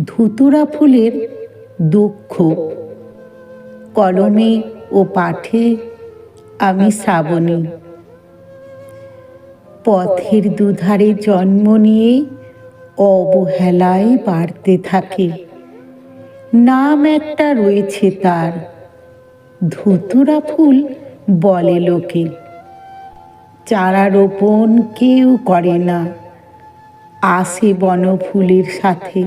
ধুতুরা ফুলের দুঃখ। কলমে ও পাঠে আমি শ্রাবণী। পথের দুধারে জন্ম নিয়ে অবহেলায় বাড়তে থাকে। নাম একটা রয়েছে তার, ধুতুরা ফুল বলে লোকে। চারা রোপণ কেউ করে না, আসে বনফুলের সাথে।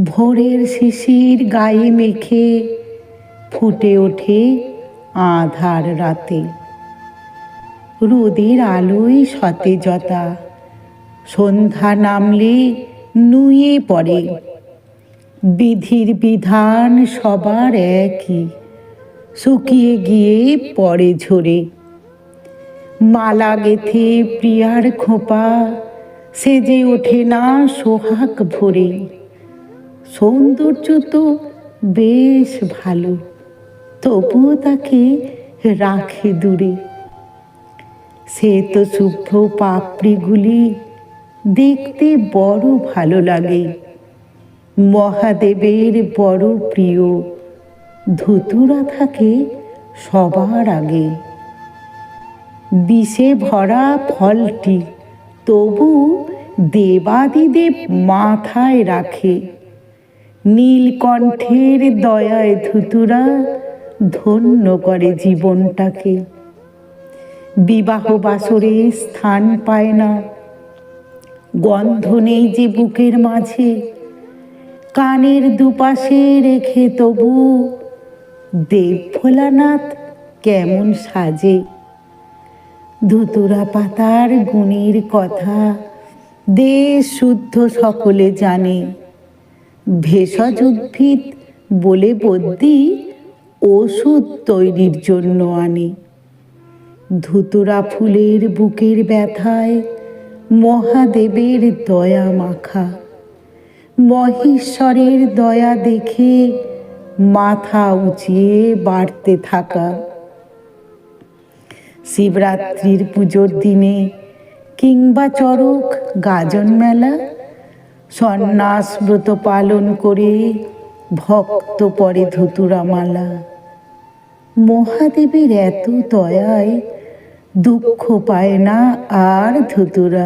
ভোরের শিশির গায়ে মেখে ফুটে ওঠে আঁধার রাতে। রোদের আলোয় সতেজতা, সন্ধ্যা নামলে নুয়ে পড়ে। বিধির বিধান সবার একই, শুকিয়ে গিয়ে পড়ে ঝরে। মালা গেথে প্রিয়ার খোঁপা সেজে ওঠে না সোহাগ ভরে। সৌন্দর্য তো বেশ ভালো, তবুও তাকে রাখে দূরে। সে তো শুভ্র পাপড়িগুলি দেখতে বড় ভালো লাগে। মহাদেবের বড় প্রিয়, ধুতুরা থাকে সবার আগে। বিষে ভরা ফলটি তবু দেবাদিদেব মাথায় রাখে। নীলকণ্ঠের দয়ায় ধুতুরা ধন্য করে জীবনটাকে। বিবাহ বাসরে স্থান পায় না, গন্ধ নেই যে বুকের মাঝে। কানের দুপাশে রেখে তবু দেব ভোলানাথ কেমন সাজে। ধুতুরা পাতার গুণের কথা দেশ শুদ্ধ সকলে জানে। ভেষজ উদ্ভিদ বলে বদ্যি ওষুধ তৈরির জন্য আনে। ধুতুরা ফুলের বুকের ব্যথায় মহাদেবের দয়া মাখা। মহেশ্বরের দয়া দেখে মাথা উঁচিয়ে বাড়তে থাকা। শিবরাত্রির পুজোর দিনে কিংবা চড়ক গাজন মেলা, সন্ন্যাস ব্রত পালন করে ভক্ত পরে ধুতুরা মালা। মহাদেবের এত দয়ায় দুঃখ পায় না আর ধুতুরা।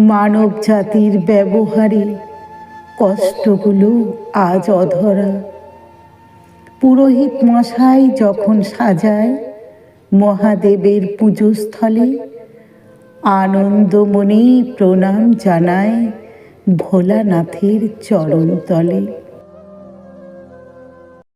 মানব জাতির ব্যবহারে কষ্টগুলো আজ অধরা। পুরোহিত মশাই যখন সাজায় মহাদেবের পুজোস্থলে, আনন্দ মনে প্রণাম জানায় ভোলানাথের চরণতলে।